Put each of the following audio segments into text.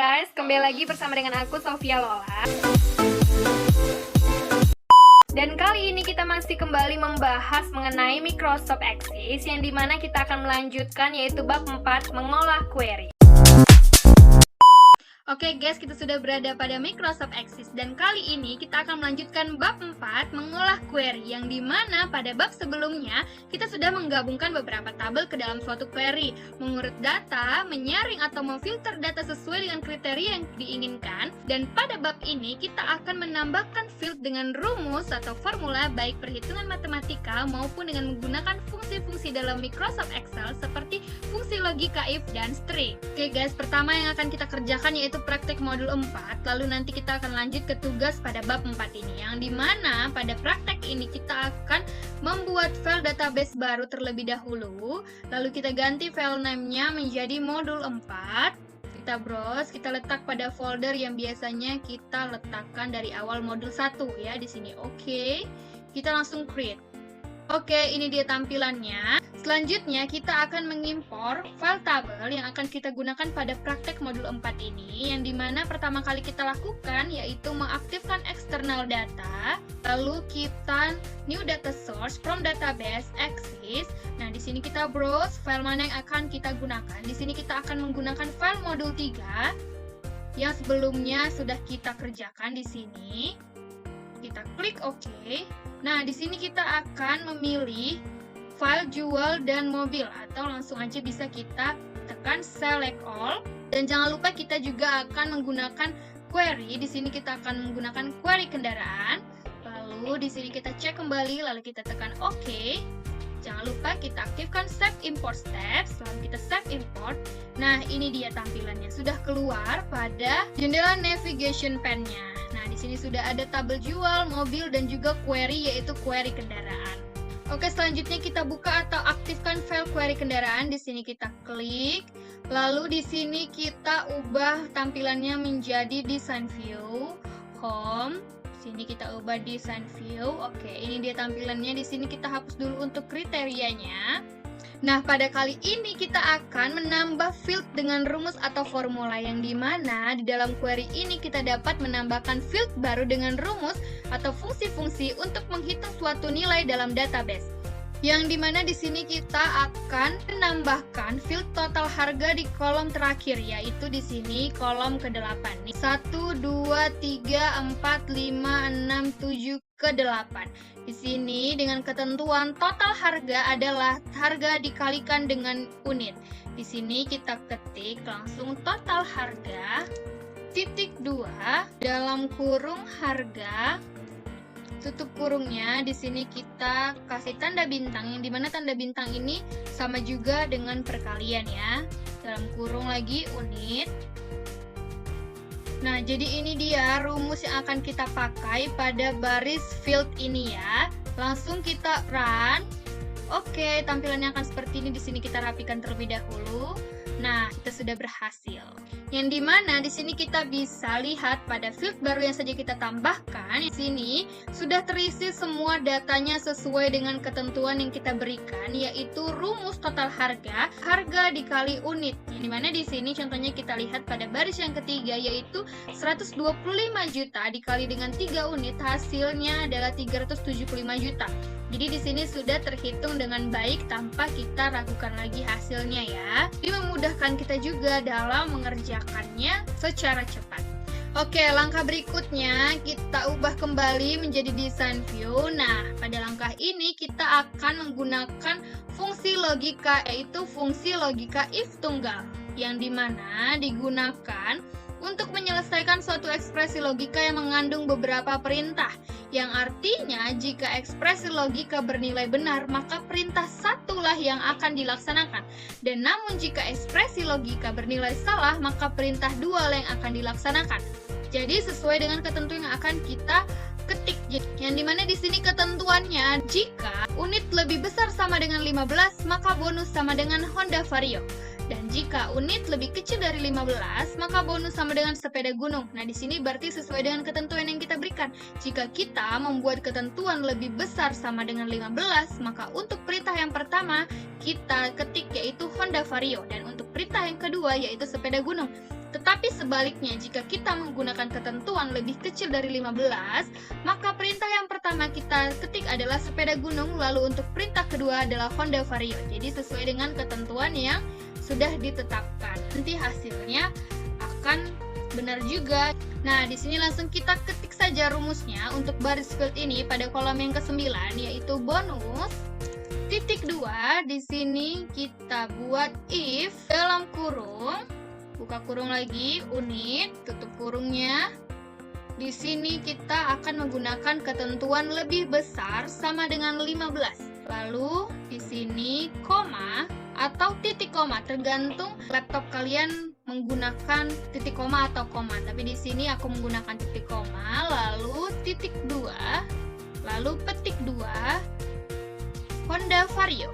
guys, kembali lagi bersama dengan aku Sofia Lola. Dan kali ini kita masih kembali membahas mengenai Microsoft Access, yang dimana kita akan melanjutkan yaitu bab 4 mengolah query. Oke guys, kita sudah berada pada Microsoft Access dan kali ini kita akan melanjutkan bab 4 mengolah query, yang dimana pada bab sebelumnya kita sudah menggabungkan beberapa tabel ke dalam suatu query, mengurut data, menyaring atau memfilter data sesuai dengan kriteria yang diinginkan. Dan pada bab ini kita akan menambahkan field dengan rumus atau formula baik perhitungan matematika maupun dengan menggunakan fungsi-fungsi dalam Microsoft Excel seperti fungsi logika if dan string. Oke guys, pertama yang akan kita kerjakan yaitu praktek modul 4, lalu nanti kita akan lanjut ke tugas pada bab 4 ini, yang dimana pada praktek ini kita akan membuat file database baru terlebih dahulu, lalu kita ganti file name-nya menjadi modul 4, kita browse, kita letak pada folder yang biasanya kita letakkan dari awal modul 1 ya, di sini. Oke, kita langsung create. Oke, ini dia tampilannya. Selanjutnya kita akan mengimpor file tabel yang akan kita gunakan pada praktek modul 4 ini, yang dimana pertama kali kita lakukan yaitu mengaktifkan external data, lalu kita new data source from database Access. Nah, di sini kita browse file mana yang akan kita gunakan. Di sini kita akan menggunakan file modul 3 yang sebelumnya sudah kita kerjakan di sini. Kita klik OK. Nah, di sini kita akan memilih file jual dan mobil, atau langsung aja bisa kita tekan select all. Dan jangan lupa kita juga akan menggunakan query. Di sini kita akan menggunakan query kendaraan. Lalu di sini kita cek kembali, lalu kita tekan OK. Jangan lupa kita aktifkan save import steps, lalu kita save import. Nah, ini dia tampilannya, sudah keluar pada jendela navigation pane-nya. Nah, di sini sudah ada tabel jual, mobil, dan juga query, yaitu query kendaraan. Oke, selanjutnya kita buka atau aktifkan file query kendaraan. Di sini kita klik, lalu di sini kita ubah tampilannya menjadi design view, home. Sini kita ubah design view. Oke, ini dia tampilannya. Di sini kita hapus dulu untuk kriterianya. Nah, pada kali ini kita akan menambah field dengan rumus atau formula, yang dimana di dalam query ini kita dapat menambahkan field baru dengan rumus atau fungsi-fungsi untuk menghitung suatu nilai dalam database. Yang dimana di sini kita akan menambahkan field total harga di kolom terakhir, yaitu di sini kolom ke-8. 1, 2, 3, 4, 5, 6, 7, ke-8. Di sini dengan ketentuan total harga adalah harga dikalikan dengan unit. Di sini kita ketik langsung total harga titik 2 dalam kurung harga, tutup kurungnya. Di sini kita kasih tanda bintang, yang dimana tanda bintang ini sama juga dengan perkalian ya, dalam kurung lagi unit. Nah, jadi ini dia rumus yang akan kita pakai pada baris field ini ya. Langsung kita run. Oke, tampilannya akan seperti ini. Di sini kita rapikan terlebih dahulu. Nah, kita sudah berhasil. Yang dimana di sini kita bisa lihat pada field baru yang saja kita tambahkan. Di sini sudah terisi semua datanya sesuai dengan ketentuan yang kita berikan, yaitu rumus total harga, harga dikali unit. Yang dimana di sini contohnya kita lihat pada baris yang ketiga, yaitu 125 juta dikali dengan 3 unit, hasilnya adalah 375 juta. Jadi di sini sudah terhitung dengan baik tanpa kita ragukan lagi hasilnya ya. Ini memudahkan kita juga dalam mengerjakannya secara cepat. Oke, langkah berikutnya kita ubah kembali menjadi design view. Nah, pada langkah ini kita akan menggunakan fungsi logika, yaitu fungsi logika if tunggal, yang dimana digunakan untuk menyelesaikan suatu ekspresi logika yang mengandung beberapa perintah, yang artinya jika ekspresi logika bernilai benar, maka perintah satulah yang akan dilaksanakan. Dan namun jika ekspresi logika bernilai salah, maka perintah dua yang akan dilaksanakan. Jadi sesuai dengan ketentuan yang akan kita ketik. Yang dimana di sini ketentuannya, jika unit lebih besar sama dengan 15, maka bonus sama dengan Honda Vario. Dan jika unit lebih kecil dari 15, maka bonus sama dengan sepeda gunung. Nah, di sini berarti sesuai dengan ketentuan yang kita berikan. Jika kita membuat ketentuan lebih besar sama dengan 15, maka untuk perintah yang pertama kita ketik yaitu Honda Vario, dan untuk perintah yang kedua yaitu sepeda gunung. Tetapi sebaliknya, jika kita menggunakan ketentuan lebih kecil dari 15, maka perintah yang pertama kita ketik adalah sepeda gunung, lalu untuk perintah kedua adalah Honda Vario. Jadi sesuai dengan ketentuan yang sudah ditetapkan. Nanti hasilnya akan benar juga. Nah, di sini langsung kita ketik saja rumusnya untuk baris field ini pada kolom yang ke-9, yaitu bonus titik 2. Di sini kita buat if dalam kurung, buka kurung lagi, unit, tutup kurungnya. Di sini kita akan menggunakan ketentuan lebih besar sama dengan 15. Lalu di sini koma atau titik koma, tergantung laptop kalian menggunakan titik koma atau koma. Tapi di sini aku menggunakan titik koma, lalu titik 2, lalu petik 2 Honda Vario.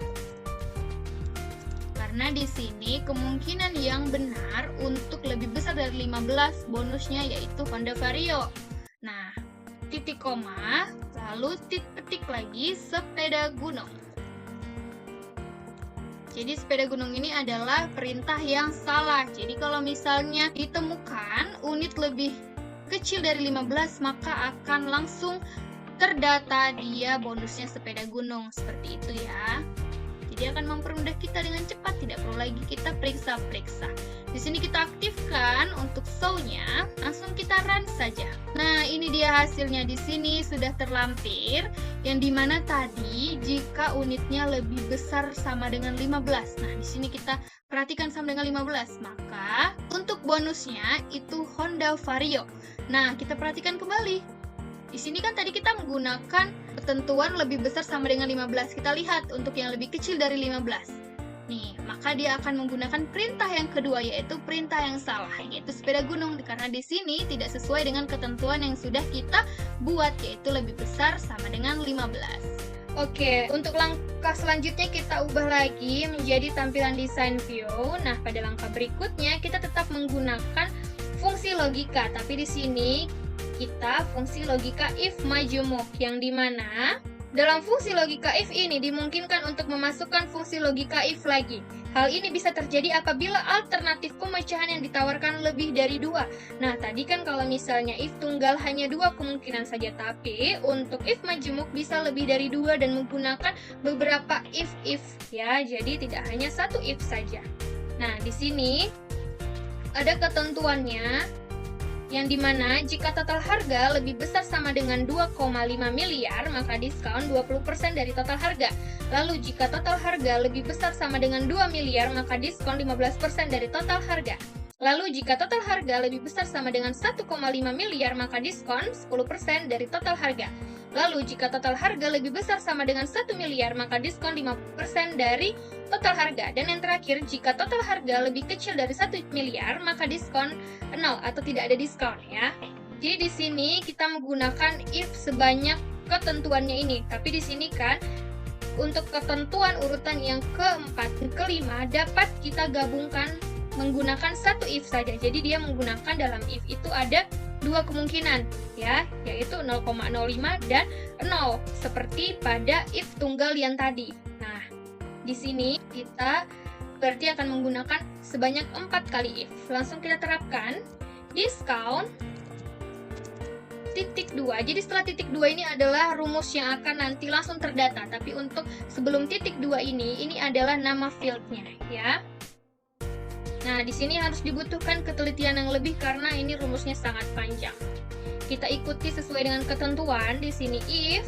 Karena di sini kemungkinan yang benar untuk lebih besar dari 15 bonusnya yaitu Honda Vario. Nah, titik koma, lalu petik lagi sepeda gunung. Jadi sepeda gunung ini adalah perintah yang salah. Jadi kalau misalnya ditemukan unit lebih kecil dari 15, maka akan langsung terdata dia bonusnya sepeda gunung. Seperti itu ya. Jadi akan mempermudah kita dengan cepat, tidak perlu lagi kita periksa-periksa. Di sini kita aktifkan untuk show-nya, langsung kita run saja. Nah, ini dia hasilnya. Di sini sudah terlampir, yang dimana tadi jika unitnya lebih besar sama dengan 15. Nah, di sini kita perhatikan sama dengan 15, maka untuk bonusnya itu Honda Vario. Nah, kita perhatikan kembali. Di sini kan tadi kita menggunakan ketentuan lebih besar sama dengan 15. Kita lihat untuk yang lebih kecil dari 15. Nih, maka dia akan menggunakan perintah yang kedua, yaitu perintah yang salah, yaitu sepeda gunung. Karena di sini tidak sesuai dengan ketentuan yang sudah kita buat, yaitu lebih besar sama dengan 15. Oke, untuk langkah selanjutnya kita ubah lagi menjadi tampilan design view. Nah, pada langkah berikutnya kita tetap menggunakan fungsi logika, tapi di sini kita fungsi logika if majemuk, yang dimana dalam fungsi logika if ini dimungkinkan untuk memasukkan fungsi logika if lagi. Hal ini bisa terjadi apabila alternatif pemecahan yang ditawarkan lebih dari 2. Nah, tadi kan kalau misalnya if tunggal hanya 2 kemungkinan saja, tapi untuk if majemuk bisa lebih dari 2 dan menggunakan beberapa if ya. Jadi tidak hanya satu if saja. Nah, di sini ada ketentuannya, yang dimana jika total harga lebih besar sama dengan 2,5 miliar, maka diskon 20% dari total harga. Lalu jika total harga lebih besar sama dengan 2 miliar, maka diskon 15% dari total harga. Lalu jika total harga lebih besar sama dengan 1,5 miliar, maka diskon 10% dari total harga. Lalu jika total harga lebih besar sama dengan 1 miliar, maka diskon 5% dari total harga. Dan yang terakhir, jika total harga lebih kecil dari 1 miliar, maka diskon 0 atau tidak ada diskon ya. Jadi di sini kita menggunakan if sebanyak ketentuannya ini. Tapi di sini kan untuk ketentuan urutan yang keempat dan kelima dapat kita gabungkan menggunakan satu if saja. Jadi dia menggunakan dalam if itu ada dua kemungkinan ya, yaitu 0,05 dan 0 seperti pada if tunggal yang tadi. Nah, di sini kita berarti akan menggunakan sebanyak 4 kali if. Langsung kita terapkan discount titik 2. Jadi setelah titik 2 ini adalah rumus yang akan nanti langsung terdata. Tapi untuk sebelum titik 2 ini adalah nama fieldnya ya. Nah, di sini harus dibutuhkan ketelitian yang lebih karena ini rumusnya sangat panjang. Kita ikuti sesuai dengan ketentuan. Di sini if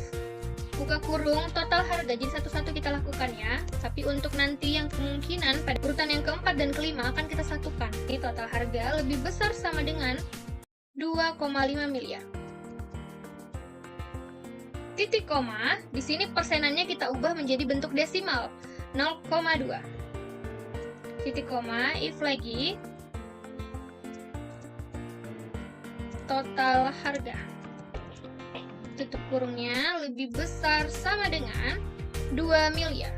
buka kurung total harga, jadi satu-satu kita lakukan ya. Tapi untuk nanti yang kemungkinan pada urutan yang keempat dan kelima akan kita satukan. Ini total harga lebih besar sama dengan 2,5 miliar. Titik koma, di sini persenannya kita ubah menjadi bentuk desimal 0,2. Titik koma, if lagi total harga, tutup kurungnya lebih besar sama dengan 2 miliar.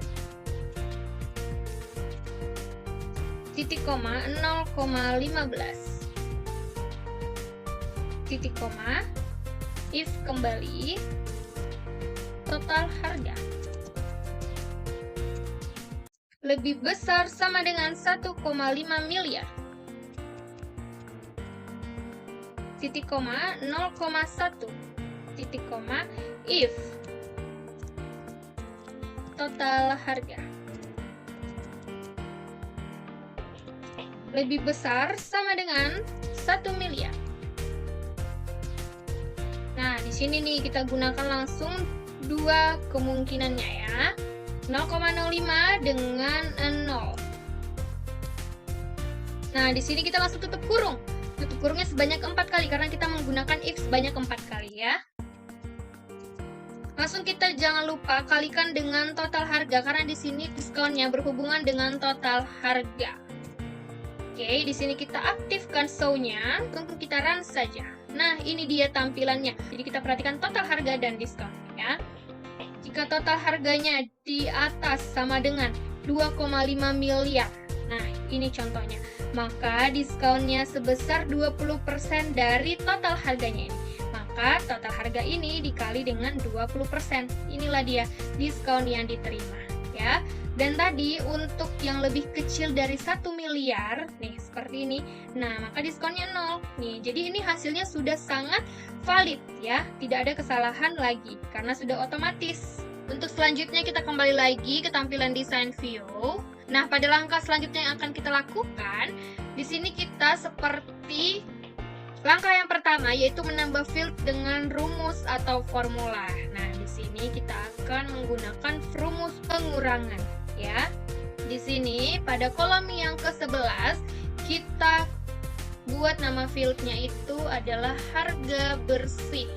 Titik koma 0,15. Titik koma, if kembali total harga lebih besar sama dengan 1,5 miliar. titik koma 0,1 titik koma if total harga lebih besar sama dengan 1 miliar. Nah, di sini nih kita gunakan langsung dua kemungkinannya ya. 0,05 dengan 0. Nah, di sini kita langsung tutup kurung. Tutup kurungnya sebanyak 4 kali karena kita menggunakan if sebanyak 4 kali ya. Langsung kita jangan lupa kalikan dengan total harga karena di sini diskonnya berhubungan dengan total harga. Oke, di sini kita aktifkan show-nya, tunggu kita run saja. Nah, ini dia tampilannya. Jadi kita perhatikan total harga dan diskon ya. Jika total harganya di atas sama dengan 2,5 miliar. Nah, ini contohnya. Maka diskonnya sebesar 20% dari total harganya ini. Maka total harga ini dikali dengan 20%. Inilah dia diskon yang diterima ya. Dan tadi untuk yang lebih kecil dari 1 miliar, nih seperti ini, nah maka diskonnya 0. Nih, jadi ini hasilnya sudah sangat valid ya, tidak ada kesalahan lagi karena sudah otomatis. Untuk selanjutnya kita kembali lagi ke tampilan design view. Nah, pada langkah selanjutnya yang akan kita lakukan, di sini kita seperti langkah yang pertama yaitu menambah field dengan rumus atau formula. Nah, di sini kita akan menggunakan rumus pengurangan ya. Di sini pada kolom yang ke-11 kita buat nama fieldnya itu adalah harga bersih.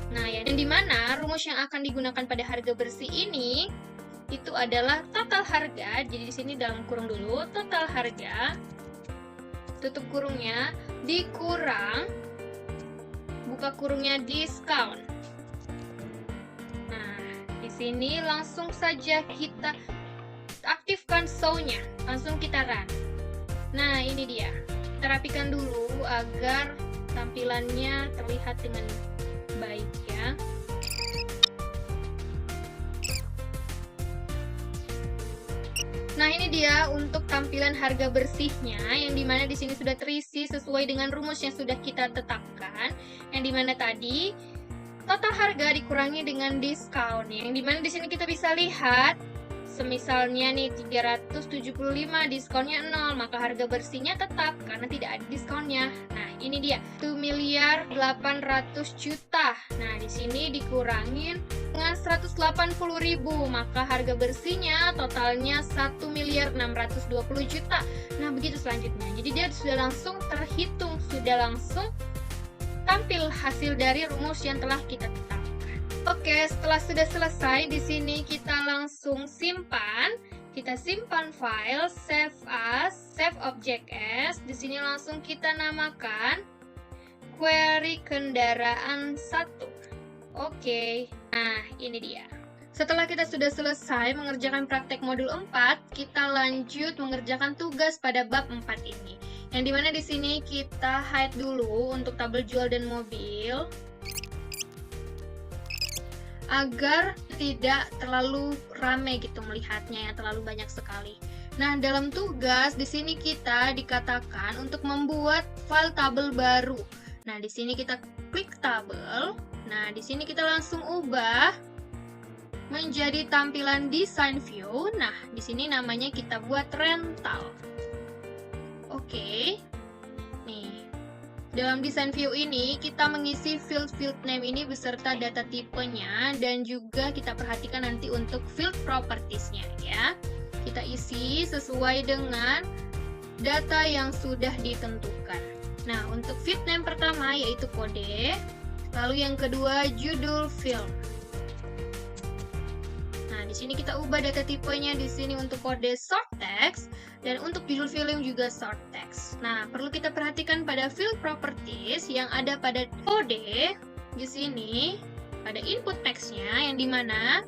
Nah, yang dimana rumus yang akan digunakan pada harga bersih ini itu adalah total harga. Jadi di sini dalam kurung dulu total harga, tutup kurungnya, dikurang, buka kurungnya diskon. Nah, di sini langsung saja kita aktifkan show-nya, langsung kita run. Nah, ini dia. Kita rapikan dulu agar tampilannya terlihat dengan baik ya. Nah, ini dia untuk tampilan harga bersihnya, yang dimana di sini sudah terisi sesuai dengan rumus yang sudah kita tetapkan, yang dimana tadi total harga dikurangi dengan diskon, yang dimana di sini kita bisa lihat, semisalnya nih 375 diskonnya 0, maka harga bersihnya tetap karena tidak ada diskonnya. Nah, ini dia 1 miliar 800 juta. Nah, di sini dikurangin dengan 180.000, maka harga bersihnya totalnya 1 miliar 620 juta. Nah, begitu selanjutnya. Jadi dia sudah langsung terhitung, sudah langsung tampil hasil dari rumus yang telah kita tetapkan. Oke, setelah sudah selesai, di sini kita langsung simpan. Kita simpan file, save as, save object as. Di sini langsung kita namakan query kendaraan 1. Oke, nah ini dia. Setelah kita sudah selesai mengerjakan praktek modul 4, kita lanjut mengerjakan tugas pada bab 4 ini. Yang dimana di sini kita hide dulu untuk tabel jual dan mobil, agar tidak terlalu rame gitu melihatnya, yang terlalu banyak sekali. Nah, dalam tugas di sini kita dikatakan untuk membuat file tabel baru. Nah, di sini kita klik tabel. Nah, di sini kita langsung ubah menjadi tampilan design view. Nah, di sini namanya kita buat rental. Oke. Nih. Dalam design view ini, kita mengisi field name ini beserta data tipenya, dan juga kita perhatikan nanti untuk field propertiesnya ya. Kita isi sesuai dengan data yang sudah ditentukan. Nah, untuk field name pertama yaitu kode, lalu yang kedua judul film. Nah, di sini kita ubah data tipenya di sini untuk kode short text, dan untuk judul film juga short text. Nah, perlu kita perhatikan pada field properties yang ada pada kode di sini, ada input max-nya, yang dimana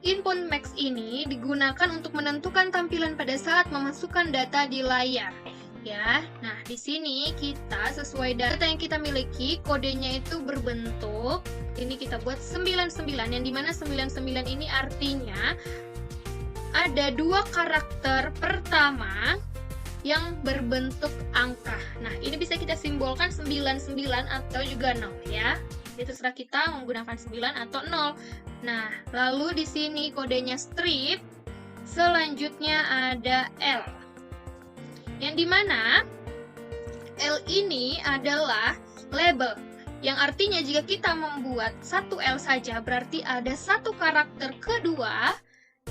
input max ini digunakan untuk menentukan tampilan pada saat memasukkan data di layar. Ya, nah di sini kita sesuai data yang kita miliki, kodenya itu berbentuk, ini kita buat 99, yang dimana 99 ini artinya ada dua karakter pertama yang berbentuk angka. Nah, ini bisa kita simbolkan 99 atau juga 0 ya. Jadi terserah kita menggunakan 9 atau 0. Nah, lalu di sini kodenya strip. Selanjutnya ada L. Yang dimana L ini adalah label. Yang artinya jika kita membuat satu L saja, berarti ada satu karakter kedua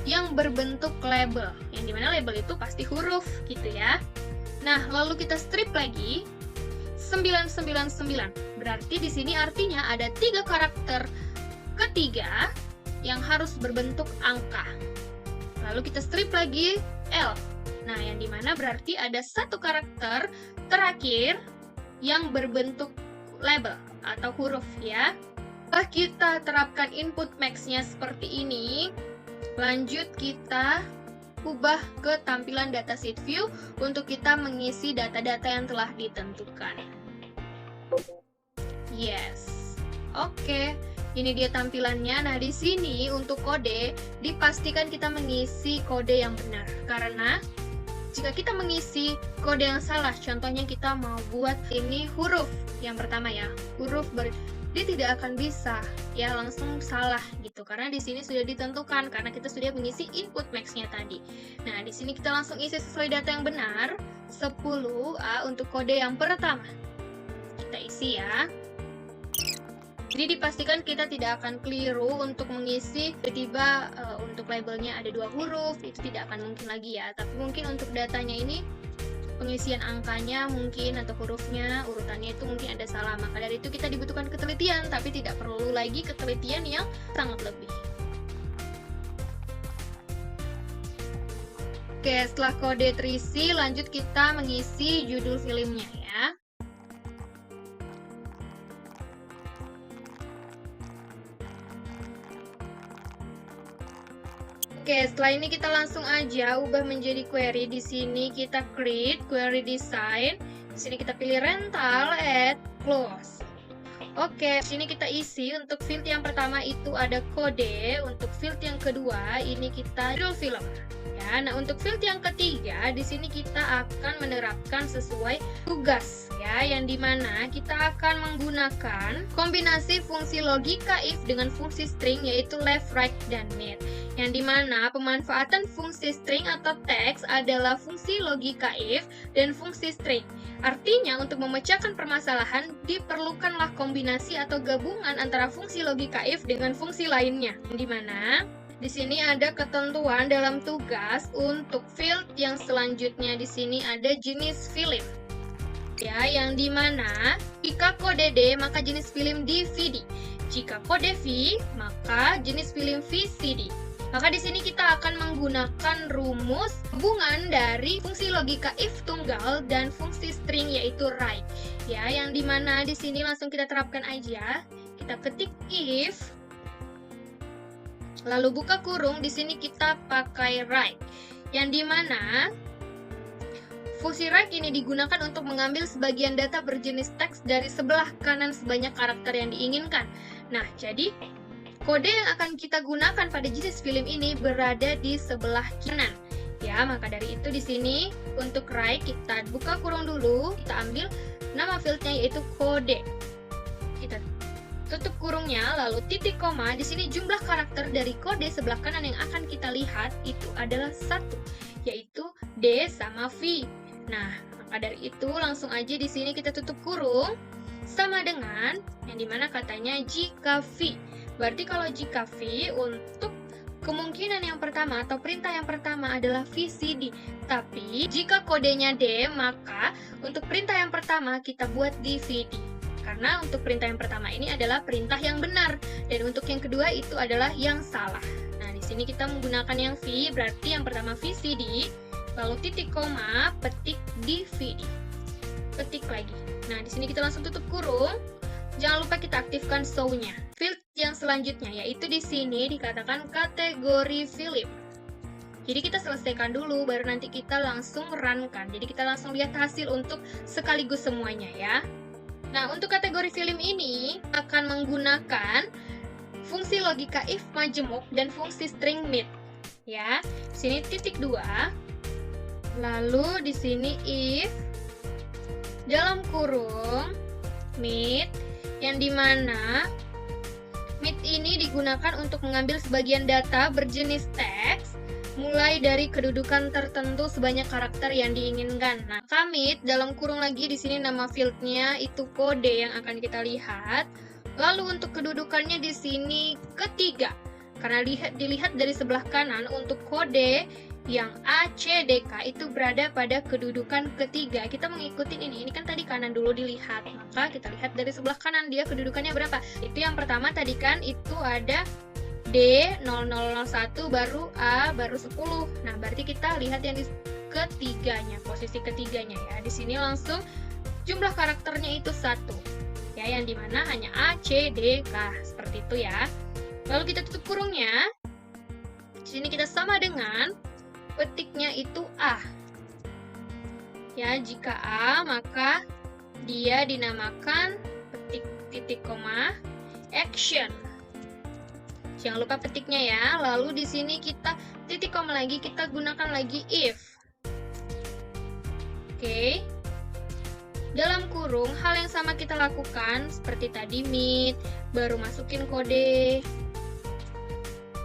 yang berbentuk label. Yang dimana label itu pasti huruf gitu ya. Nah, lalu kita strip lagi. 999. Berarti di sini artinya ada 3 karakter ketiga yang harus berbentuk angka. Lalu kita strip lagi L. Nah, yang dimana berarti ada satu karakter terakhir yang berbentuk label atau huruf ya. Setelah kita terapkan input max-nya seperti ini, lanjut kita ubah ke tampilan datasheet view untuk kita mengisi data-data yang telah ditentukan. Yes. Oke. Ini dia tampilannya. Nah, di sini untuk kode dipastikan kita mengisi kode yang benar. Karena jika kita mengisi kode yang salah, contohnya kita mau buat ini huruf yang pertama ya, dia tidak akan bisa ya langsung salah gitu. Karena di sini sudah ditentukan karena kita sudah mengisi input max-nya tadi. Nah, di sini kita langsung isi sesuai data yang benar. 10A untuk kode yang pertama. Kita isi ya. Jadi dipastikan kita tidak akan keliru untuk mengisi tiba-tiba untuk labelnya ada 2 huruf, itu tidak akan mungkin lagi ya. Tapi mungkin untuk datanya ini pengisian angkanya mungkin atau hurufnya urutannya itu mungkin ada salah. Maka dari itu kita dibutuhkan ketelitian, tapi tidak perlu lagi ketelitian yang sangat lebih. Oke, setelah kode terisi, lanjut kita mengisi judul filmnya ya. Oke, setelah ini kita langsung aja ubah menjadi query. Di sini kita create query design. Di sini kita pilih rental, add, close. Oke, di sini kita isi untuk field yang pertama itu ada kode, untuk field yang kedua ini kita judul film. Ya, nah untuk field yang ketiga di sini kita akan menerapkan sesuai tugas ya, yang dimana kita akan menggunakan kombinasi fungsi logika if dengan fungsi string yaitu left, right, dan mid. Yang dimana pemanfaatan fungsi string atau teks adalah fungsi logika if dan fungsi string. Artinya untuk memecahkan permasalahan diperlukanlah kombinasi atau gabungan antara fungsi logika if dengan fungsi lainnya. Yang dimana di sini ada ketentuan dalam tugas untuk field yang selanjutnya. Di sini ada jenis film. Ya, yang dimana jika kode D maka jenis film DVD. Jika kode V maka jenis film VCD. Maka di sini kita akan menggunakan rumus hubungan dari fungsi logika if tunggal dan fungsi string yaitu right. Ya, yang dimana di sini langsung kita terapkan aja. Kita ketik if, lalu buka kurung. Di sini kita pakai right. Yang dimana fungsi right ini digunakan untuk mengambil sebagian data berjenis teks dari sebelah kanan sebanyak karakter yang diinginkan. Nah, jadi kode yang akan kita gunakan pada jenis film ini berada di sebelah kanan. Ya, maka dari itu di sini untuk right kita buka kurung dulu, kita ambil nama fieldnya yaitu kode. Kita tutup kurungnya, lalu titik koma. Di sini jumlah karakter dari kode sebelah kanan yang akan kita lihat itu adalah 1, yaitu D sama V. Nah, maka dari itu langsung aja di sini kita tutup kurung sama dengan yang dimana katanya jika V. Berarti kalau jika V untuk kemungkinan yang pertama atau perintah yang pertama adalah VCD. Tapi jika kodenya D maka untuk perintah yang pertama kita buat DVD. Karena untuk perintah yang pertama ini adalah perintah yang benar dan untuk yang kedua itu adalah yang salah. Nah, di sini kita menggunakan yang V, berarti yang pertama VCD, lalu titik koma, petik DVD. Petik lagi. Nah, di sini kita langsung tutup kurung. Jangan lupa kita aktifkan show-nya. Field yang selanjutnya yaitu di sini dikatakan kategori film. Jadi kita selesaikan dulu baru nanti kita langsung run-kan. Jadi kita langsung lihat hasil untuk sekaligus semuanya ya. Nah, untuk kategori film ini akan menggunakan fungsi logika if majemuk dan fungsi string mid. Ya, sini titik 2. Lalu di sini if dalam kurung meet, yang dimana meet ini digunakan untuk mengambil sebagian data berjenis teks mulai dari kedudukan tertentu sebanyak karakter yang diinginkan. Nah, meet dalam kurung lagi di sini nama fieldnya itu kode yang akan kita lihat. Lalu untuk kedudukannya di sini ketiga. Karena dilihat dari sebelah kanan untuk kode yang ACDK itu berada pada kedudukan ketiga. Kita mengikuti ini kan tadi kanan dulu dilihat. Maka kita lihat dari sebelah kanan dia kedudukannya berapa. Itu yang pertama tadi kan itu ada D0001 baru A baru 10. Nah, berarti kita lihat yang di ketiganya, posisi ketiganya ya. Di sini langsung jumlah karakternya itu 1. Ya, yang dimana hanya A, C, D, K. Seperti itu ya. Lalu kita tutup kurungnya. Di sini kita sama dengan petiknya itu A. Ya, jika A, maka dia dinamakan petik titik koma action. Jangan lupa petiknya ya. Lalu di sini kita titik koma lagi, kita gunakan lagi if. Oke. Dalam kurung, hal yang sama kita lakukan seperti tadi meet, baru masukin kode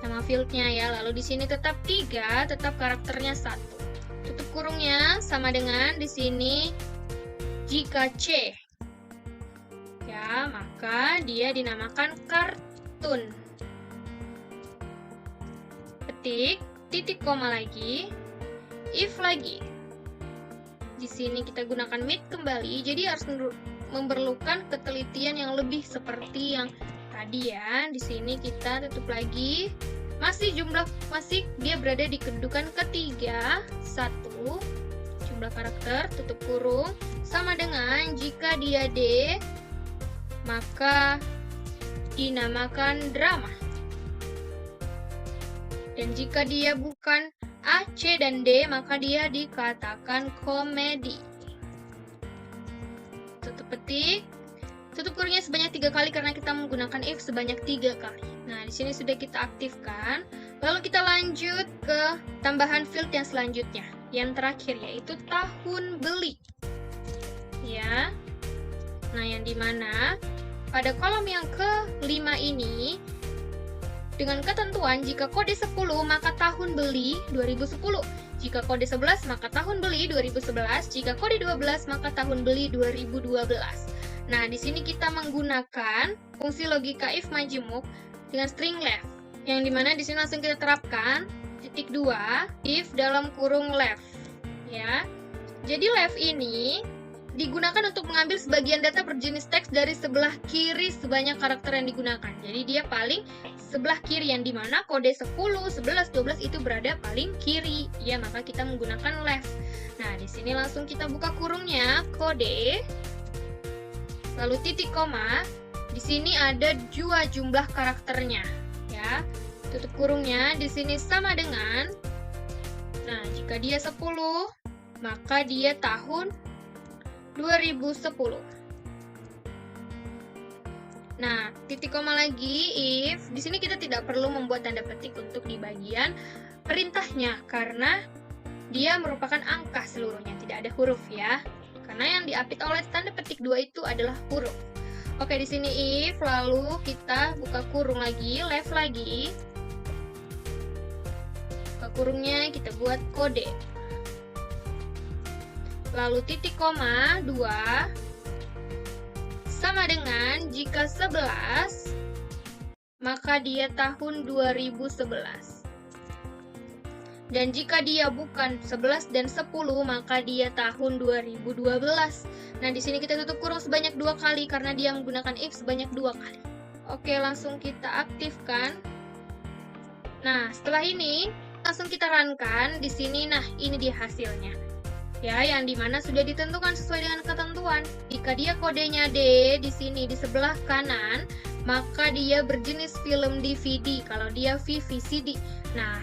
nama fieldnya ya. Lalu di sini tetap 3, tetap karakternya 1. Tutup kurungnya sama dengan di sini jika C. Ya, maka dia dinamakan kartun. Petik, titik koma lagi, if lagi. Di sini kita gunakan meet kembali, jadi harus memerlukan ketelitian yang lebih seperti yang tadi ya. Di sini kita tutup lagi, masih dia berada di kedudukan ketiga, 1. Jumlah karakter, tutup kurung, sama dengan jika dia D, maka dinamakan drama. Dan jika dia bukan A, C, dan D, maka dia dikatakan komedi. Tutup petik. Tutup kurungnya sebanyak 3 kali karena kita menggunakan if sebanyak 3 kali. Nah, di sini sudah kita aktifkan. Lalu kita lanjut ke tambahan field yang selanjutnya. Yang terakhir yaitu tahun beli. Ya. Nah, yang dimana pada kolom yang ke-5 ini dengan ketentuan jika kode 10 maka tahun beli 2010. Jika kode 11 maka tahun beli 2011. Jika kode 12 maka tahun beli 2012. Nah, di sini kita menggunakan fungsi logika if majemuk dengan string left. Yang dimana di sini langsung kita terapkan titik 2 if dalam kurung left. Ya. Jadi left ini digunakan untuk mengambil sebagian data berjenis teks dari sebelah kiri sebanyak karakter yang digunakan. Jadi dia paling sebelah kiri, yang dimana kode 10, 11, 12 itu berada paling kiri. Ya, maka kita menggunakan left. Nah, di sini langsung kita buka kurungnya, kode, lalu titik koma. Di sini ada 2 jumlah karakternya. Ya, tutup kurungnya. Di sini sama dengan, nah, jika dia 10, maka dia tahun 2010. Nah, titik koma lagi if. Di sini kita tidak perlu membuat tanda petik untuk di bagian perintahnya karena dia merupakan angka seluruhnya, tidak ada huruf ya. Karena yang diapit oleh tanda petik 2 itu adalah huruf. Oke, di sini if, lalu kita buka kurung lagi, left lagi. Buka kurungnya, kita buat kode. Lalu titik koma 2 sama dengan jika 11 maka dia tahun 2011. Dan jika dia bukan 11 dan 10 maka dia tahun 2012. Nah, di sini kita tutup kurung sebanyak 2 kali karena dia menggunakan if sebanyak 2 kali. Oke, langsung kita aktifkan. Nah, setelah ini langsung kita runkan di sini. Nah, ini dia hasilnya. Ya, yang dimana sudah ditentukan sesuai dengan ketentuan. Jika dia kodenya D di sini di sebelah kanan, maka dia berjenis film DVD. Kalau dia VCD. Nah,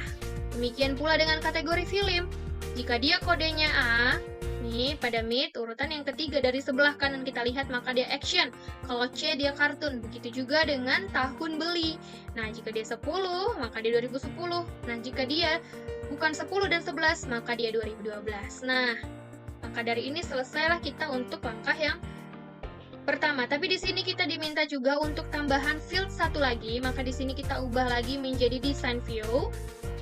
demikian pula dengan kategori film. Jika dia kodenya A, Nih, pada mid, urutan yang ketiga dari sebelah kanan kita lihat, maka dia action. Kalau C, dia kartun. Begitu juga dengan tahun beli. Nah, jika dia 10, maka dia 2010. Nah, jika dia bukan 10 dan 11, maka dia 2012. Nah, maka dari ini selesailah kita untuk langkah yang pertama. Tapi di sini kita diminta juga untuk tambahan field satu lagi, maka di sini kita ubah lagi menjadi design view.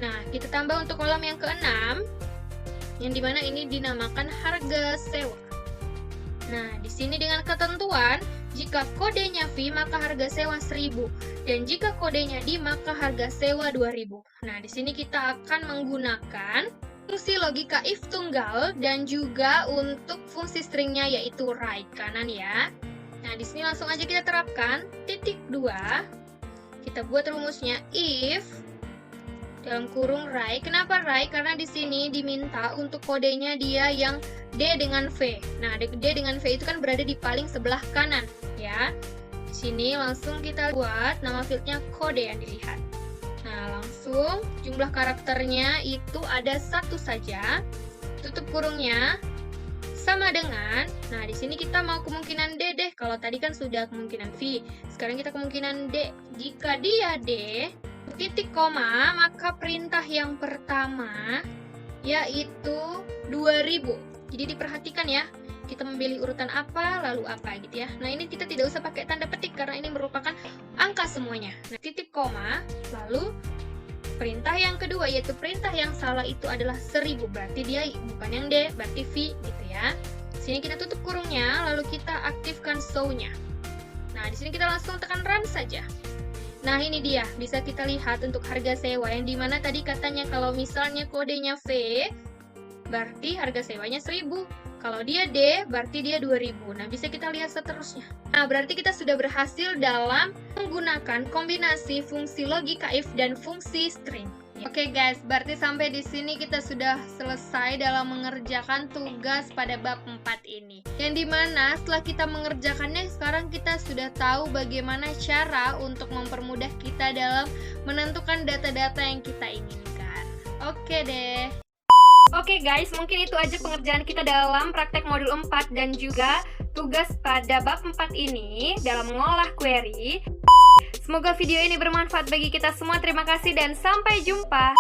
Nah, kita tambah untuk kolom yang keenam, yang dimana ini dinamakan harga sewa. Nah, di sini dengan ketentuan, jika kodenya V maka harga sewa 1000, dan jika kodenya D maka harga sewa 2000. Nah, di sini kita akan menggunakan fungsi logika if tunggal dan juga untuk fungsi stringnya yaitu right kanan ya. Nah, di sini langsung aja kita terapkan titik 2. Kita buat rumusnya if dalam kurung right. Kenapa right? Karena di sini diminta untuk kodenya dia yang D dengan V. Nah, D dengan V itu kan berada di paling sebelah kanan, ya. Di sini langsung kita buat nama fieldnya kode yang dilihat. Nah, langsung jumlah karakternya itu ada 1 saja. Tutup kurungnya sama dengan, nah di sini kita mau kemungkinan D deh. Kalau tadi kan sudah kemungkinan V. Sekarang kita kemungkinan D. Jika dia D, titik koma, maka perintah yang pertama yaitu 2000. Jadi diperhatikan ya, kita memilih urutan apa lalu apa gitu ya. Nah, ini kita tidak usah pakai tanda petik karena ini merupakan angka semuanya. Nah, titik koma, lalu perintah yang kedua yaitu perintah yang salah itu adalah 1000, berarti dia bukan yang D, berarti V gitu ya. Sini kita tutup kurungnya, lalu kita aktifkan show-nya. Nah, di sini kita langsung tekan run saja. Nah, ini dia, bisa kita lihat untuk harga sewa, yang dimana tadi katanya kalau misalnya kodenya V, berarti harga sewanya 1000. Kalau dia D, berarti dia 2000. Nah, bisa kita lihat seterusnya. Nah, berarti kita sudah berhasil dalam menggunakan kombinasi fungsi logika if dan fungsi string. Oke guys, berarti sampai di sini kita sudah selesai dalam mengerjakan tugas pada bab 4 ini. Yang dimana setelah kita mengerjakannya, sekarang kita sudah tahu bagaimana cara untuk mempermudah kita dalam menentukan data-data yang kita inginkan. Oke deh. Oke guys, mungkin itu aja pengerjaan kita dalam praktek modul 4 dan juga tugas pada bab 4 ini dalam mengolah query. Semoga video ini bermanfaat bagi kita semua. Terima kasih dan sampai jumpa.